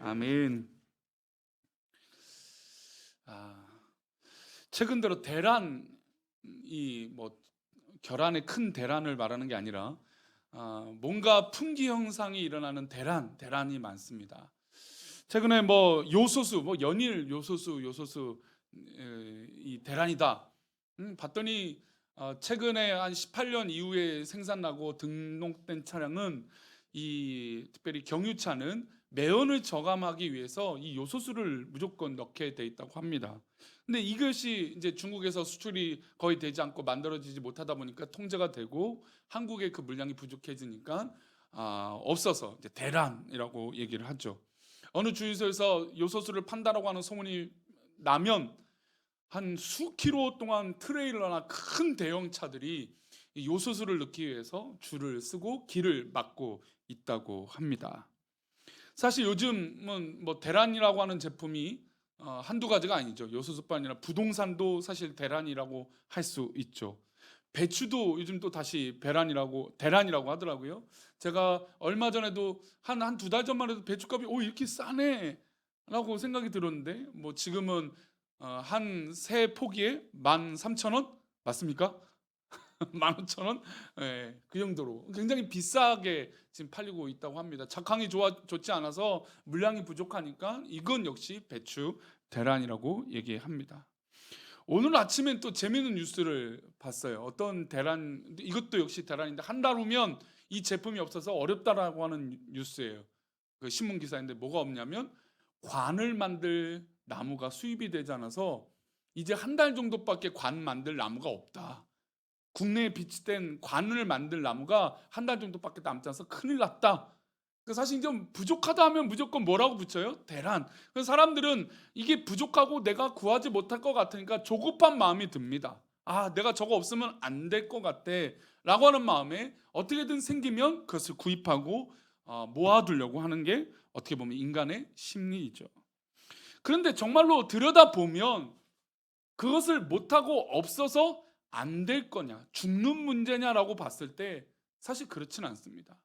아멘. 아, 최근 들어 대란 뭐 결함의 큰 대란을 말하는 게 아니라 뭔가 풍기 현상이 일어나는 대란이 많습니다. 최근에 뭐 요소수, 뭐 연일 요소수 이 대란이다. 봤더니 최근에 한 18년 이후에 생산나고 등록된 차량은 특별히 경유차는 매연을 저감하기 위해서 이 요소수를 무조건 넣게 돼 있다고 합니다. 근데 이것이 이제 중국에서 수출이 거의 되지 않고 만들어지지 못하다 보니까 통제가 되고 한국의 그 물량이 부족해지니까 없어서 이제 대란이라고 얘기를 하죠. 어느 주유소에서 요소수를 판다라고 하는 소문이 나면 한 수키로 동안 트레일러나 큰 대형 차들이 이 요소수를 넣기 위해서 줄을 쓰고 길을 막고 있다고 합니다. 사실 요즘은 뭐 대란이라고 하는 제품이 한두 가지가 아니죠. 요소수뿐 아니라 부동산도 사실 대란이라고 할 수 있죠. 배추도 요즘 또 다시 대란이라고 하더라고요. 제가 얼마 전에도 한 두 달 전만 해도 배추값이 이렇게 싸네 라고 생각이 들었는데, 뭐 지금은 한 세 포기에 13,000원 맞습니까? 15,000원? 예, 그 정도로 굉장히 비싸게 지금 팔리고 있다고 합니다. 작황이 좋지 않아서 물량이 부족하니까 이건 역시 배추 대란이라고 얘기합니다. 오늘 아침엔 또 재미있는 뉴스를 봤어요. 어떤 대란, 이것도 역시 대란인데 한 달 후면 이 제품이 없어서 어렵다라고 하는 뉴스예요. 그 신문 기사인데 뭐가 없냐면 관을 만들 나무가 수입이 되지 않아서 이제 한 달 정도밖에 관 만들 나무가 없다. 국내에 비치된 관을 만들 나무가 한 달 정도밖에 남지 않아서 큰일 났다. 사실 좀 부족하다 하면 무조건 뭐라고 붙여요? 대란. 그래서 사람들은 이게 부족하고 내가 구하지 못할 것 같으니까 조급한 마음이 듭니다. 내가 저거 없으면 안 될 것 같아 라고 하는 마음에 어떻게든 생기면 그것을 구입하고 모아두려고 하는 게 어떻게 보면 인간의 심리이죠. 그런데 정말로 들여다보면 그것을 못하고 없어서 안 될 거냐, 죽는 문제냐라고 봤을 때 사실 그렇지는 않습니다.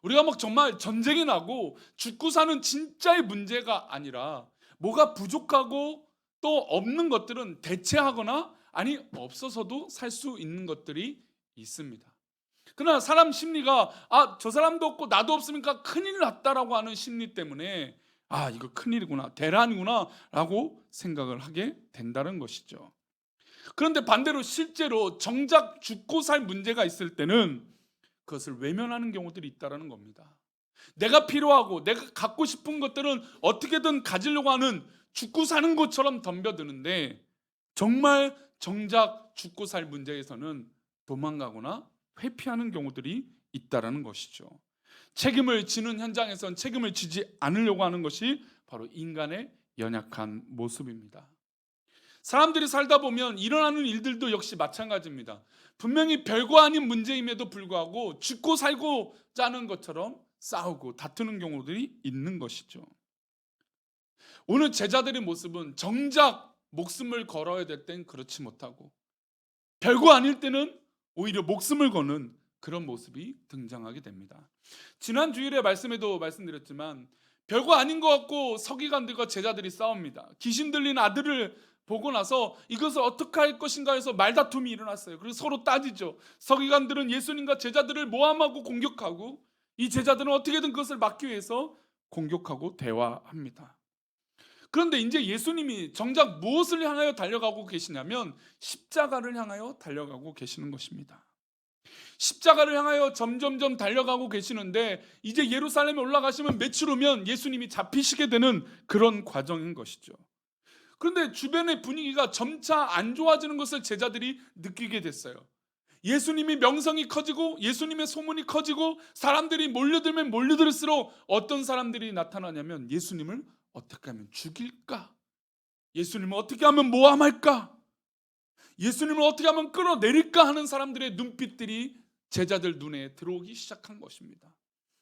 우리가 막 정말 전쟁이 나고 죽고 사는 진짜의 문제가 아니라 뭐가 부족하고 또 없는 것들은 대체하거나 아니 없어서도 살 수 있는 것들이 있습니다. 그러나 사람 심리가 저 사람도 없고 나도 없으니까 큰일 났다라고 하는 심리 때문에 이거 큰일이구나, 대란이구나 라고 생각을 하게 된다는 것이죠. 그런데 반대로 실제로 정작 죽고 살 문제가 있을 때는 그것을 외면하는 경우들이 있다는 겁니다. 내가 필요하고 내가 갖고 싶은 것들은 어떻게든 가지려고 하는 죽고 사는 것처럼 덤벼드는데 정말 정작 죽고 살 문제에서는 도망가거나 회피하는 경우들이 있다는 것이죠. 책임을 지는 현장에선 책임을 지지 않으려고 하는 것이 바로 인간의 연약한 모습입니다. 사람들이 살다 보면 일어나는 일들도 역시 마찬가지입니다. 분명히 별거 아닌 문제임에도 불구하고 죽고 살고 짜는 것처럼 싸우고 다투는 경우들이 있는 것이죠. 오늘 제자들의 모습은 정작 목숨을 걸어야 될 땐 그렇지 못하고 별거 아닐 때는 오히려 목숨을 거는 그런 모습이 등장하게 됩니다. 지난 주일의 말씀에도 말씀드렸지만 별거 아닌 것 같고 서기관들과 제자들이 싸웁니다. 귀신 들린 아들을 보고 나서 이것을 어떻게 할 것인가 해서 말다툼이 일어났어요. 그래서 서로 따지죠. 서기관들은 예수님과 제자들을 모함하고 공격하고 이 제자들은 어떻게든 그것을 막기 위해서 공격하고 대화합니다. 그런데 이제 예수님이 정작 무엇을 향하여 달려가고 계시냐면 십자가를 향하여 달려가고 계시는 것입니다. 십자가를 향하여 점점점 달려가고 계시는데 이제 예루살렘에 올라가시면 며칠 후면 예수님이 잡히시게 되는 그런 과정인 것이죠. 그런데 주변의 분위기가 점차 안 좋아지는 것을 제자들이 느끼게 됐어요. 예수님이 명성이 커지고 예수님의 소문이 커지고 사람들이 몰려들면 몰려들수록 어떤 사람들이 나타나냐면 예수님을 어떻게 하면 죽일까? 예수님을 어떻게 하면 모함할까? 예수님을 어떻게 하면 끌어내릴까 하는 사람들의 눈빛들이 제자들 눈에 들어오기 시작한 것입니다.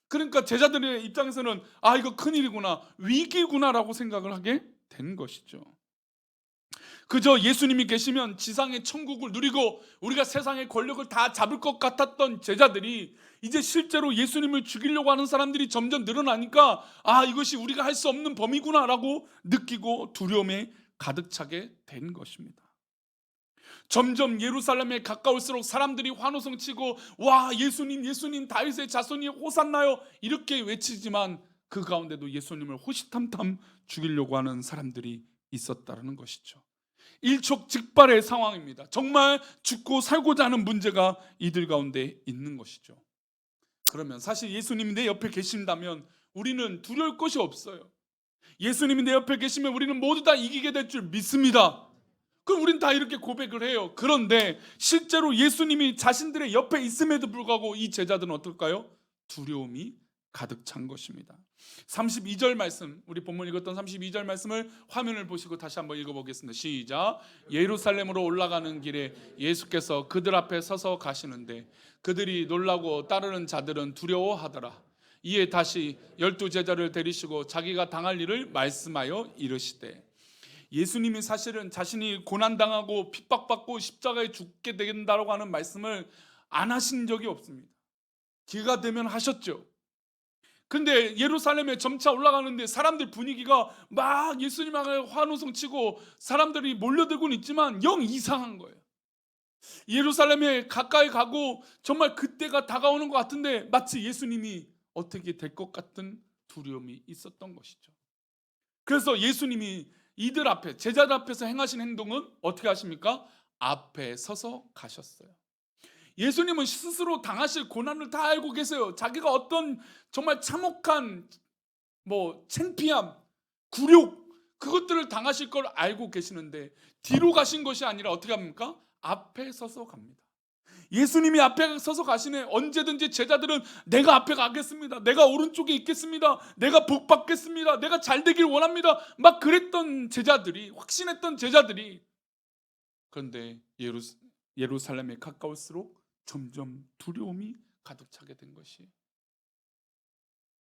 그러니까 제자들의 입장에서는 이거 큰일이구나, 위기구나라고 생각을 하게 된 것이죠. 그저 예수님이 계시면 지상의 천국을 누리고 우리가 세상의 권력을 다 잡을 것 같았던 제자들이 이제 실제로 예수님을 죽이려고 하는 사람들이 점점 늘어나니까 이것이 우리가 할 수 없는 범위구나라고 느끼고 두려움에 가득 차게 된 것입니다. 점점 예루살렘에 가까울수록 사람들이 환호성 치고 와, 예수님 예수님 다윗의 자손이 호산나요 이렇게 외치지만 그 가운데도 예수님을 호시탐탐 죽이려고 하는 사람들이 있었다는 것이죠. 일촉즉발의 상황입니다. 정말 죽고 살고자 하는 문제가 이들 가운데 있는 것이죠. 그러면 사실 예수님이 내 옆에 계신다면 우리는 두려울 것이 없어요. 예수님이 내 옆에 계시면 우리는 모두 다 이기게 될 줄 믿습니다. 그럼 우린 다 이렇게 고백을 해요. 그런데 실제로 예수님이 자신들의 옆에 있음에도 불구하고 이 제자들은 어떨까요? 두려움이 가득 찬 것입니다. 32절 말씀, 우리 본문 읽었던 32절 말씀을 화면을 보시고 다시 한번 읽어보겠습니다. 시작. 예루살렘으로 올라가는 길에 예수께서 그들 앞에 서서 가시는데 그들이 놀라고 따르는 자들은 두려워하더라. 이에 다시 12제자를 데리시고 자기가 당할 일을 말씀하여 이르시되, 예수님이 사실은 자신이 고난당하고 핍박받고 십자가에 죽게 된다고 하는 말씀을 안 하신 적이 없습니다. 기회가 되면 하셨죠. 근데 예루살렘에 점차 올라가는데 사람들 분위기가 막 예수님에게 환호성 치고 사람들이 몰려들고는 있지만 영 이상한 거예요. 예루살렘에 가까이 가고 정말 그때가 다가오는 것 같은데 마치 예수님이 어떻게 될 것 같은 두려움이 있었던 것이죠. 그래서 예수님이 이들 앞에, 제자들 앞에서 행하신 행동은 어떻게 하십니까? 앞에 서서 가셨어요. 예수님은 스스로 당하실 고난을 다 알고 계세요. 자기가 어떤 정말 참혹한 창피함, 굴욕 그것들을 당하실 걸 알고 계시는데 뒤로 가신 것이 아니라 어떻게 합니까? 앞에 서서 갑니다. 예수님이 앞에 서서 가시네. 언제든지 제자들은 내가 앞에 가겠습니다. 내가 오른쪽에 있겠습니다. 내가 복 받겠습니다. 내가 잘 되길 원합니다. 막 그랬던 제자들이, 확신했던 제자들이, 그런데 예루살렘에 가까울수록 점점 두려움이 가득 차게 된 것이,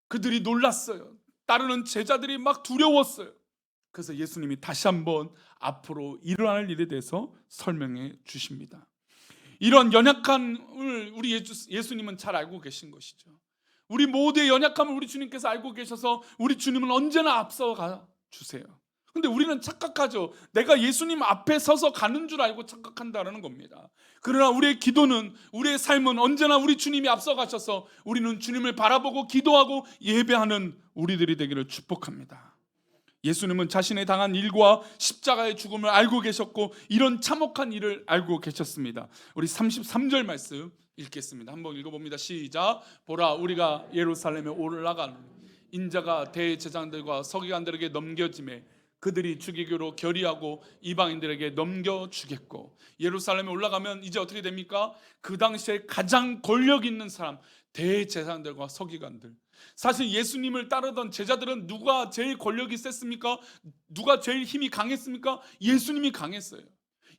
그들이 놀랐어요. 따르는 제자들이 막 두려웠어요. 그래서 예수님이 다시 한번 앞으로 일어날 일에 대해서 설명해 주십니다. 이런 연약함을 우리 예수님은 잘 알고 계신 것이죠. 우리 모두의 연약함을 우리 주님께서 알고 계셔서 우리 주님은 언제나 앞서가 주세요. 근데 우리는 착각하죠. 내가 예수님 앞에 서서 가는 줄 알고 착각한다는 겁니다. 그러나 우리의 기도는, 우리의 삶은 언제나 우리 주님이 앞서 가셔서 우리는 주님을 바라보고 기도하고 예배하는 우리들이 되기를 축복합니다. 예수님은 자신의 당한 일과 십자가의 죽음을 알고 계셨고 이런 참혹한 일을 알고 계셨습니다. 우리 33절 말씀 읽겠습니다. 한번 읽어봅니다. 시작. 보라, 우리가 예루살렘에 올라가는 인자가 대제사장들과 서기관들에게 넘겨지매 그들이 죽이기로 결의하고 이방인들에게 넘겨주겠고. 예루살렘에 올라가면 이제 어떻게 됩니까? 그 당시에 가장 권력 있는 사람, 대제사장들과 서기관들. 사실 예수님을 따르던 제자들은 누가 제일 권력이 셌습니까? 누가 제일 힘이 강했습니까? 예수님이 강했어요.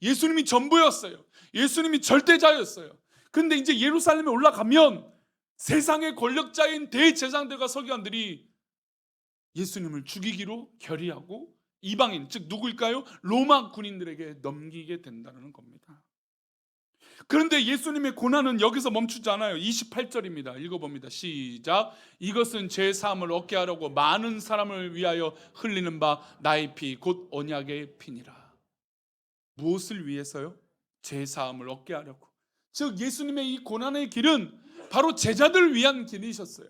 예수님이 전부였어요. 예수님이 절대자였어요. 그런데 이제 예루살렘에 올라가면 세상의 권력자인 대제사장들과 서기관들이 예수님을 죽이기로 결의하고 이방인, 즉 누구일까요? 로마 군인들에게 넘기게 된다는 겁니다. 그런데 예수님의 고난은 여기서 멈추지 않아요. 28절입니다. 읽어봅니다. 시작. 이것은 죄 사함을 얻게 하려고 많은 사람을 위하여 흘리는 바 나의 피 곧 언약의 피니라. 무엇을 위해서요? 죄 사함을 얻게 하려고. 즉 예수님의 이 고난의 길은 바로 제자들을 위한 길이셨어요.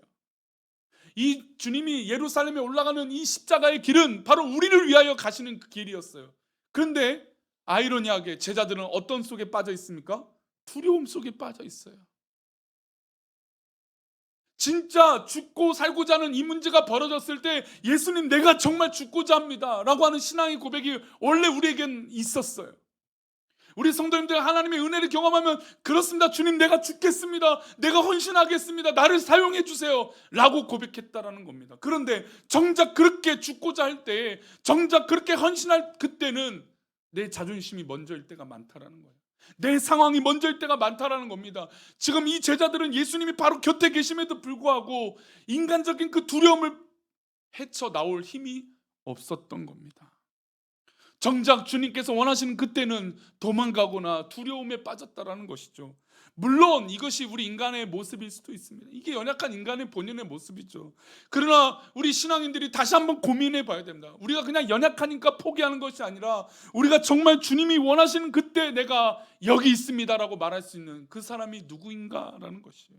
이 주님이 예루살렘에 올라가는 이 십자가의 길은 바로 우리를 위하여 가시는 그 길이었어요. 그런데 아이러니하게 제자들은 어떤 속에 빠져 있습니까? 두려움 속에 빠져 있어요. 진짜 죽고 살고자 하는 이 문제가 벌어졌을 때 예수님, 내가 정말 죽고자 합니다 라고 하는 신앙의 고백이 원래 우리에겐 있었어요. 우리 성도님들 하나님의 은혜를 경험하면 그렇습니다. 주님, 내가 죽겠습니다. 내가 헌신하겠습니다. 나를 사용해 주세요 라고 고백했다라는 겁니다. 그런데 정작 그렇게 죽고자 할 때, 정작 그렇게 헌신할 그때는 내 자존심이 먼저일 때가 많다라는 거예요. 내 상황이 먼저일 때가 많다라는 겁니다. 지금 이 제자들은 예수님이 바로 곁에 계심에도 불구하고 인간적인 그 두려움을 헤쳐나올 힘이 없었던 겁니다. 정작 주님께서 원하시는 그때는 도망가거나 두려움에 빠졌다라는 것이죠. 물론 이것이 우리 인간의 모습일 수도 있습니다. 이게 연약한 인간의 본연의 모습이죠. 그러나 우리 신앙인들이 다시 한번 고민해 봐야 됩니다. 우리가 그냥 연약하니까 포기하는 것이 아니라 우리가 정말 주님이 원하시는 그때 내가 여기 있습니다라고 말할 수 있는 그 사람이 누구인가라는 것이에요.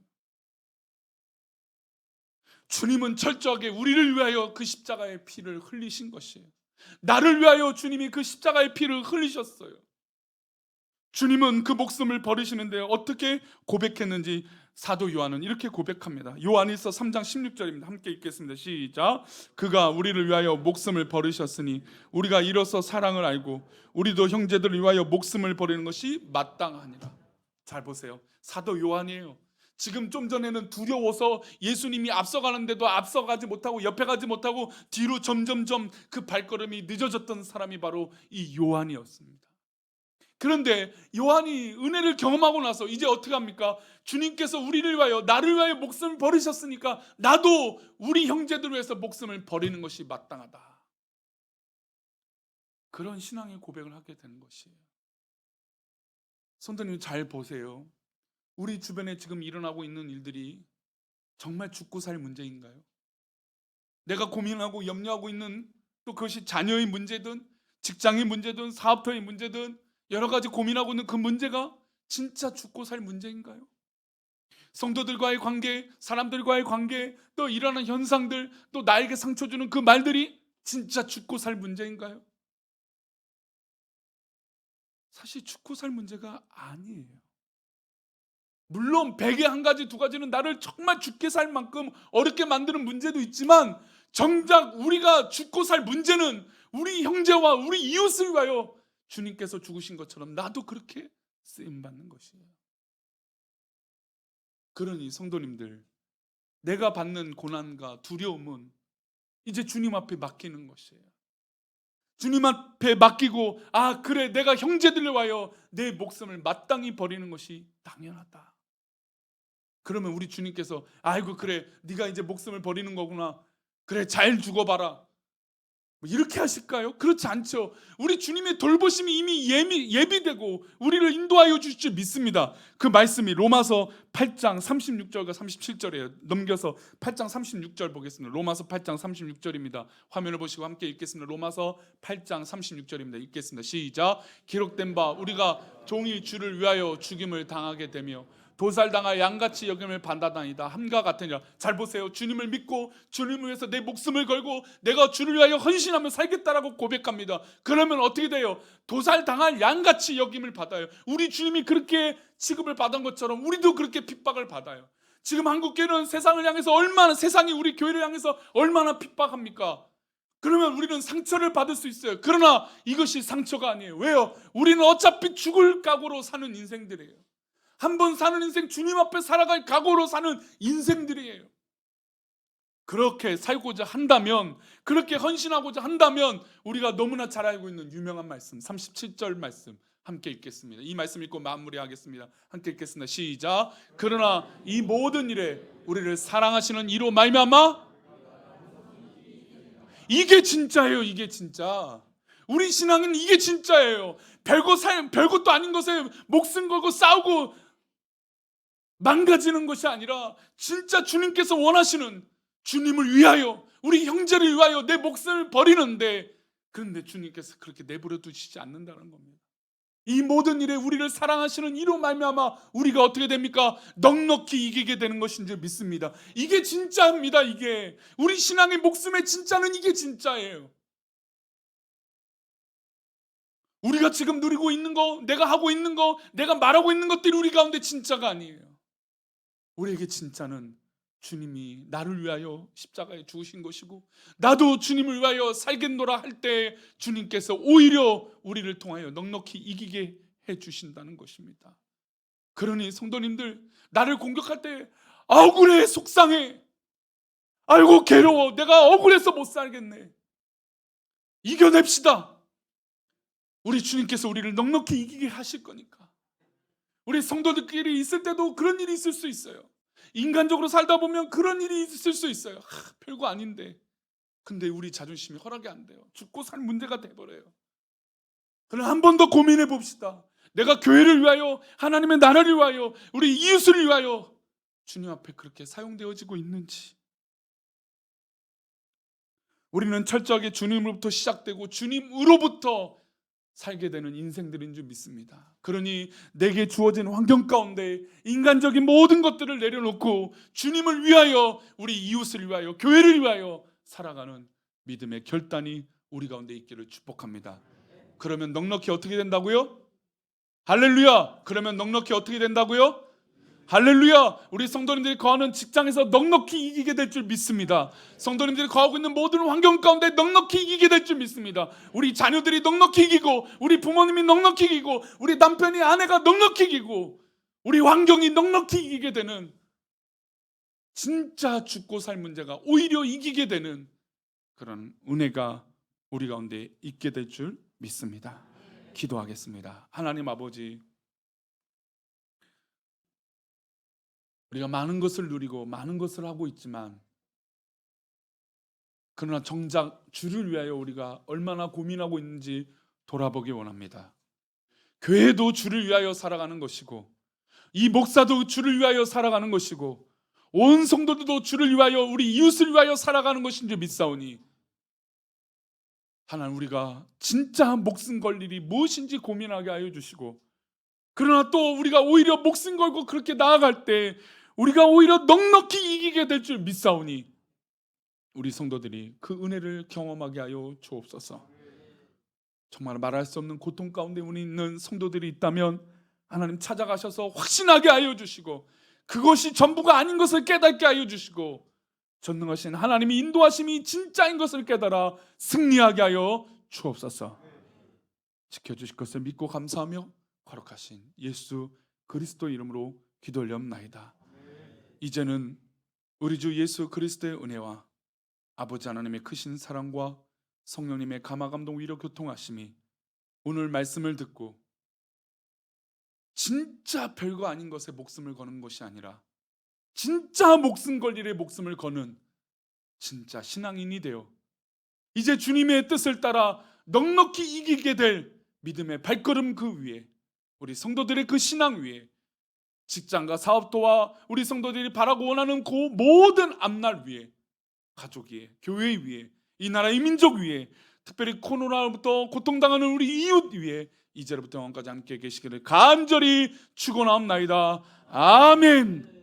주님은 철저하게 우리를 위하여 그 십자가의 피를 흘리신 것이에요. 나를 위하여 주님이 그 십자가의 피를 흘리셨어요. 주님은 그 목숨을 버리시는데 어떻게 고백했는지 사도 요한은 이렇게 고백합니다. 요한일서 3장 16절입니다. 함께 읽겠습니다. 시작. 그가 우리를 위하여 목숨을 버리셨으니 우리가 이로써 사랑을 알고 우리도 형제들을 위하여 목숨을 버리는 것이 마땅하니라. 잘 보세요. 사도 요한이에요. 지금 좀 전에는 두려워서 예수님이 앞서가는데도 앞서가지 못하고 옆에 가지 못하고 뒤로 점점점 그 발걸음이 늦어졌던 사람이 바로 이 요한이었습니다. 그런데 요한이 은혜를 경험하고 나서 이제 어떻게 합니까? 주님께서 우리를 위하여 나를 위하여 목숨을 버리셨으니까 나도 우리 형제들을 위해서 목숨을 버리는 것이 마땅하다. 그런 신앙의 고백을 하게 되는 것이에요. 성도님 잘 보세요. 우리 주변에 지금 일어나고 있는 일들이 정말 죽고 살 문제인가요? 내가 고민하고 염려하고 있는 또 그것이 자녀의 문제든 직장의 문제든 사업터의 문제든 여러 가지 고민하고 있는 그 문제가 진짜 죽고 살 문제인가요? 성도들과의 관계, 사람들과의 관계, 또 일어나는 현상들, 또 나에게 상처 주는 그 말들이 진짜 죽고 살 문제인가요? 사실 죽고 살 문제가 아니에요. 물론 100에 한 가지, 두 가지는 나를 정말 죽게 살 만큼 어렵게 만드는 문제도 있지만 정작 우리가 죽고 살 문제는 우리 형제와 우리 이웃을 위하여 주님께서 죽으신 것처럼 나도 그렇게 쓰임받는 것이에요. 그러니 성도님들, 내가 받는 고난과 두려움은 이제 주님 앞에 맡기는 것이에요. 주님 앞에 맡기고 그래 내가 형제들을 위하여 내 목숨을 마땅히 버리는 것이 당연하다. 그러면 우리 주님께서 아이고 그래 네가 이제 목숨을 버리는 거구나. 그래 잘 죽어봐라. 이렇게 하실까요? 그렇지 않죠. 우리 주님의 돌보심이 이미 예비되고 우리를 인도하여 주실 줄 믿습니다. 그 말씀이 로마서 8장 36절과 37절이에요. 넘겨서 8장 36절 보겠습니다. 로마서 8장 36절입니다. 화면을 보시고 함께 읽겠습니다. 로마서 8장 36절입니다. 읽겠습니다. 시작. 기록된 바 우리가 종이 주를 위하여 죽임을 당하게 되며 도살당하 양같이 여김을 받아다니다 함과 같으니라. 잘 보세요. 주님을 믿고 주님을 위해서 내 목숨을 걸고 내가 주를 위하여 헌신하며 살겠다라고 고백합니다. 그러면 어떻게 돼요? 도살당할 양같이 여김을 받아요. 우리 주님이 그렇게 취급을 받은 것처럼 우리도 그렇게 핍박을 받아요. 지금 한국교회는 세상을 향해서 얼마나, 세상이 우리 교회를 향해서 얼마나 핍박합니까? 그러면 우리는 상처를 받을 수 있어요. 그러나 이것이 상처가 아니에요. 왜요? 우리는 어차피 죽을 각오로 사는 인생들이에요. 한 번 사는 인생, 주님 앞에 살아갈 각오로 사는 인생들이에요. 그렇게 살고자 한다면, 그렇게 헌신하고자 한다면 우리가 너무나 잘 알고 있는 유명한 말씀 37절 말씀 함께 읽겠습니다. 이 말씀 읽고 마무리하겠습니다. 함께 읽겠습니다. 시작. 그러나 이 모든 일에 우리를 사랑하시는 이로 말미암아, 이게 진짜예요. 이게 진짜 우리 신앙은 이게 진짜예요. 별것도 아닌 것에 목숨 걸고 싸우고 망가지는 것이 아니라 진짜 주님께서 원하시는, 주님을 위하여 우리 형제를 위하여 내 목숨을 버리는데, 그런데 주님께서 그렇게 내버려 두시지 않는다는 겁니다. 이 모든 일에 우리를 사랑하시는 이로 말미암아 우리가 어떻게 됩니까? 넉넉히 이기게 되는 것인 줄 믿습니다. 이게 진짜입니다. 이게 우리 신앙의 목숨의 진짜는 이게 진짜예요. 우리가 지금 누리고 있는 거, 내가 하고 있는 거, 내가 말하고 있는 것들이 우리 가운데 진짜가 아니에요. 우리에게 진짜는 주님이 나를 위하여 십자가에 죽으신 것이고 나도 주님을 위하여 살겠노라 할 때 주님께서 오히려 우리를 통하여 넉넉히 이기게 해주신다는 것입니다. 그러니 성도님들, 나를 공격할 때 억울해, 속상해, 아이고 괴로워, 내가 억울해서 못 살겠네, 이겨냅시다. 우리 주님께서 우리를 넉넉히 이기게 하실 거니까. 우리 성도들끼리 있을 때도 그런 일이 있을 수 있어요. 인간적으로 살다 보면 그런 일이 있을 수 있어요. 별거 아닌데. 근데 우리 자존심이 허락이 안 돼요. 죽고 살 문제가 돼버려요. 그럼 한 번 더 고민해 봅시다. 내가 교회를 위하여, 하나님의 나라를 위하여, 우리 이웃을 위하여 주님 앞에 그렇게 사용되어지고 있는지, 우리는 철저하게 주님으로부터 시작되고 주님으로부터 살게 되는 인생들인 줄 믿습니다. 그러니 내게 주어진 환경 가운데 인간적인 모든 것들을 내려놓고 주님을 위하여, 우리 이웃을 위하여, 교회를 위하여 살아가는 믿음의 결단이 우리 가운데 있기를 축복합니다. 그러면 넉넉히 어떻게 된다고요? 할렐루야! 그러면 넉넉히 어떻게 된다고요? 할렐루야! 우리 성도님들이 거하는 직장에서 넉넉히 이기게 될 줄 믿습니다. 성도님들이 거하고 있는 모든 환경 가운데 넉넉히 이기게 될 줄 믿습니다. 우리 자녀들이 넉넉히 이기고, 우리 부모님이 넉넉히 이기고, 우리 남편이, 아내가 넉넉히 이기고, 우리 환경이 넉넉히 이기게 되는, 진짜 죽고 살 문제가 오히려 이기게 되는 그런 은혜가 우리 가운데 있게 될 줄 믿습니다. 기도하겠습니다. 하나님 아버지, 우리가 많은 것을 누리고 많은 것을 하고 있지만, 그러나 정작 주를 위하여 우리가 얼마나 고민하고 있는지 돌아보기 원합니다. 교회도 주를 위하여 살아가는 것이고, 이 목사도 주를 위하여 살아가는 것이고, 온 성도들도 주를 위하여, 우리 이웃을 위하여 살아가는 것인 줄 믿사오니, 하나님, 우리가 진짜 목숨 걸 일이 무엇인지 고민하게 하여 주시고, 그러나 또 우리가 오히려 목숨 걸고 그렇게 나아갈 때 우리가 오히려 넉넉히 이기게 될 줄 믿사오니, 우리 성도들이 그 은혜를 경험하게 하여 주옵소서. 정말 말할 수 없는 고통 가운데 우리 있는 성도들이 있다면 하나님 찾아가셔서 확신하게 하여 주시고, 그것이 전부가 아닌 것을 깨닫게 하여 주시고, 전능하신 하나님이 인도하심이 진짜인 것을 깨달아 승리하게 하여 주옵소서. 지켜주실 것을 믿고 감사하며 거룩하신 예수 그리스도 이름으로 기도 올려옵나이다. 이제는 우리 주 예수 그리스도의 은혜와 아버지 하나님의 크신 사랑과 성령님의 감화감동 위로 교통하심이 오늘 말씀을 듣고 진짜 별거 아닌 것에 목숨을 거는 것이 아니라 진짜 목숨 걸 일에 목숨을 거는 진짜 신앙인이 되어 이제 주님의 뜻을 따라 넉넉히 이기게 될 믿음의 발걸음 그 위에, 우리 성도들의 그 신앙 위에, 직장과 사업도와 우리 성도들이 바라고 원하는 그 모든 앞날 위에, 가족 위에, 교회 위에, 이 나라의 민족 위에, 특별히 코로나로부터 고통당하는 우리 이웃 위에 이제로부터 영원까지 함께 계시기를 간절히 축원하옵나이다. 아멘.